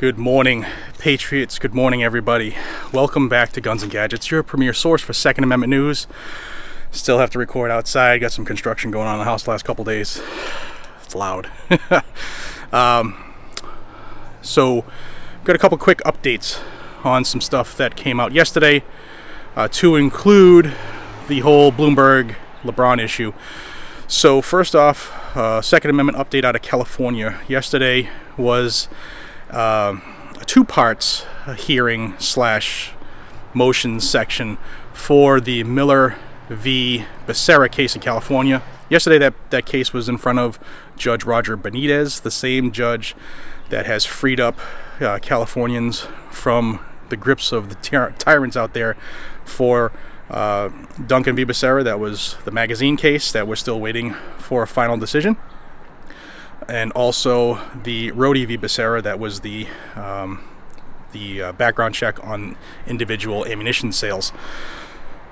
Good morning, Patriots. Good morning, everybody. Welcome back to Guns and Gadgets, your premier source for Second Amendment news. Still have to record outside. Got some construction going on in the house the last couple days. It's loud. So, got a couple quick updates on some stuff that came out yesterday, to include the whole Bloomberg LeBron issue. So, first off, Second Amendment update out of California. Yesterday was a two parts hearing / motion section for the Miller V Becerra case in California. Yesterday that case was in front of Judge Roger Benitez, the same judge that has freed up Californians from the grips of the tyrants out there for Duncan V Becerra. That was the magazine case that we're still waiting for a final decision. And also the Rody V Becerra, that was the background check on individual ammunition sales.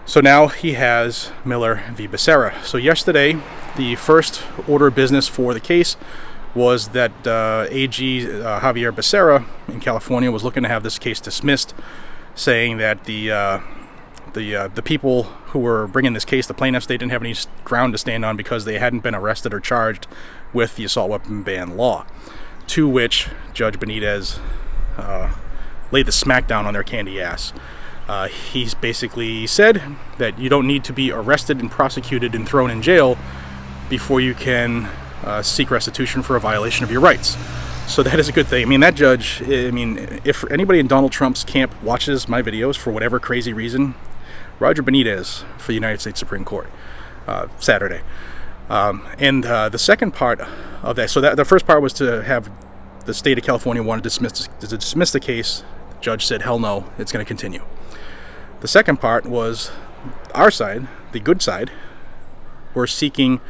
So now he has Miller v. Becerra. So yesterday, the first order of business for the case was that AG Javier Becerra in California was looking to have this case dismissed, saying that the people who were bringing this case, the plaintiffs, they didn't have any ground to stand on because they hadn't been arrested or charged with the assault weapon ban law. To which Judge Benitez laid the smackdown on their candy ass. He's basically said that you don't need to be arrested and prosecuted and thrown in jail before you can seek restitution for a violation of your rights. So that is a good thing. I mean, that judge, if anybody in Donald Trump's camp watches my videos for whatever crazy reason, Roger Benitez for the United States Supreme Court, Saturday. And the second part of that, so that the first part was to have the state of California wanted to dismiss the case. The judge said, hell no, it's going to continue. The second part was our side, the good side. We're seeking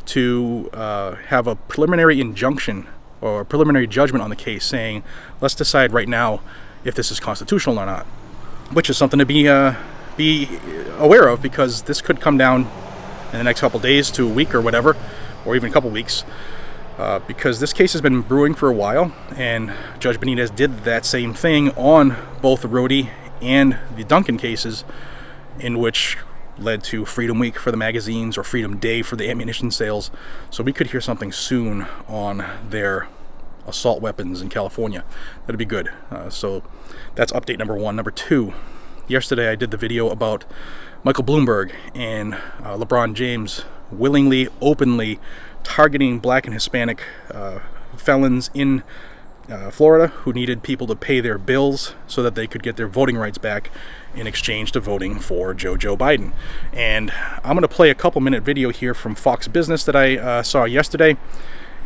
to have a preliminary injunction or a preliminary judgment on the case, saying, let's decide right now if this is constitutional or not, which is something to be aware of, because this could come down in the next couple days to a week or whatever, or even a couple weeks, because this case has been brewing for a while, and Judge Benitez did that same thing on both the Rody and the Duncan cases, in which led to Freedom Week for the magazines or Freedom Day for the ammunition sales. So we could hear something soon on their assault weapons in California. That'd be good. So that's update number one. Number two, yesterday I did the video about Michael Bloomberg and LeBron James willingly, openly targeting black and Hispanic felons in Florida who needed people to pay their bills so that they could get their voting rights back in exchange to voting for Joe Biden. And I'm going to play a couple minute video here from Fox Business that I saw yesterday.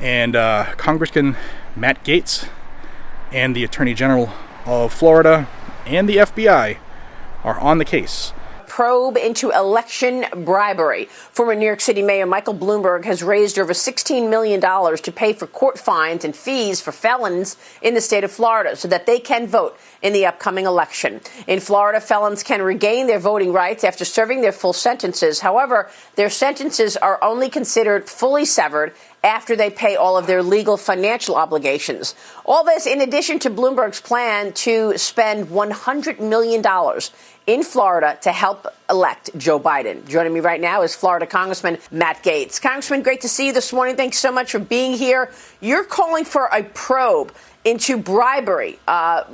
And Congressman Matt Gaetz and the Attorney General of Florida and the FBI are on the case. Probe into election bribery. Former New York City Mayor Michael Bloomberg has raised over $16 million to pay for court fines and fees for felons in the state of Florida so that they can vote in the upcoming election. In Florida, felons can regain their voting rights after serving their full sentences. However, their sentences are only considered fully severed after they pay all of their legal financial obligations. All this in addition to Bloomberg's plan to spend $100 million in Florida to help elect Joe Biden. Joining me right now is Florida Congressman Matt Gaetz. Congressman, great to see you this morning. Thanks so much for being here. You're calling for a probe into bribery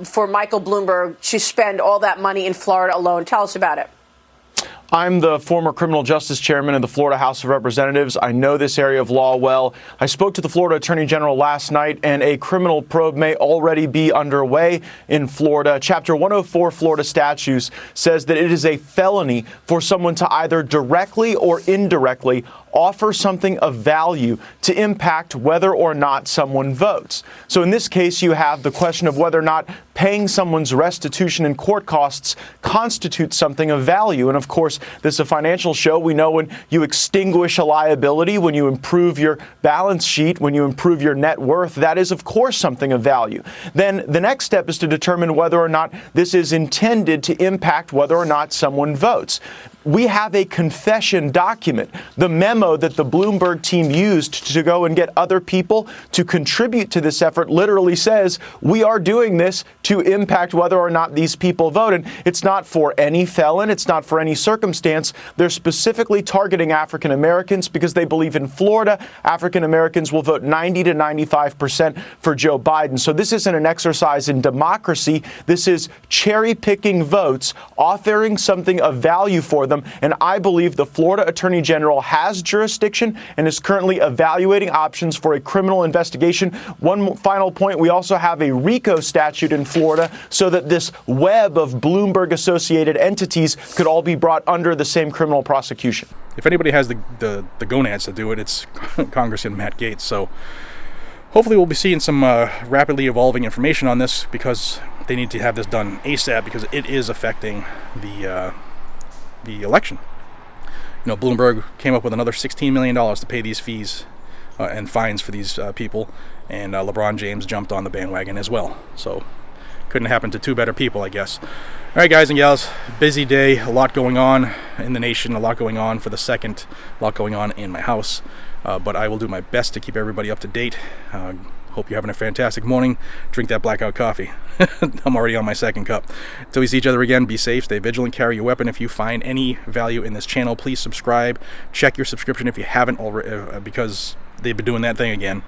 for Michael Bloomberg to spend all that money in Florida alone. Tell us about it. I'm the former criminal justice chairman of the Florida House of Representatives. I know this area of law well. I spoke to the Florida Attorney General last night, and a criminal probe may already be underway in Florida. Chapter 104 Florida statutes says that it is a felony for someone to either directly or indirectly offer something of value to impact whether or not someone votes. So in this case, you have the question of whether or not paying someone's restitution and court costs constitutes something of value. And of course, this is a financial show. We know when you extinguish a liability, when you improve your balance sheet, when you improve your net worth, that is, of course, something of value. Then the next step is to determine whether or not this is intended to impact whether or not someone votes. we have a confession document. The memo that the Bloomberg team used to go and get other people to contribute to this effort literally says we are doing this to impact whether or not these people vote. And it's not for any felon. It's not for any circumstance. They're specifically targeting African Americans because they believe in Florida, African Americans will vote 90 to 95% for Joe Biden. So this isn't an exercise in democracy. This is cherry picking votes, offering something of value for them. And I believe the Florida Attorney General has jurisdiction and is currently evaluating options for a criminal investigation. One final point, we also have a RICO statute in Florida so that this web of Bloomberg-associated entities could all be brought under the same criminal prosecution. If anybody has the gonads to do it, it's Congressman Matt Gaetz. So hopefully we'll be seeing some rapidly evolving information on this, because they need to have this done ASAP, because it is affecting the election. You know, Bloomberg came up with another $16 million to pay these fees and fines for these people, and LeBron James jumped on the bandwagon as well. So couldn't happen to two better people, I guess. All right, guys and gals, busy day, a lot going on in the nation, a lot going on for the second, a lot going on in my house, but I will do my best to keep everybody up to date. Hope you're having a fantastic morning. Drink that blackout coffee. I'm already on my second cup. Until we see each other again, be safe, stay vigilant, carry your weapon. If you find any value in this channel, please subscribe. Check your subscription if you haven't already, because they've been doing that thing again.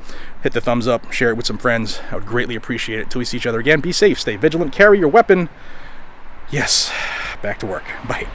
Hit the thumbs up, share it with some friends. I would greatly appreciate it. Until we see each other again, be safe, stay vigilant, carry your weapon. Yes, back to work. Bye.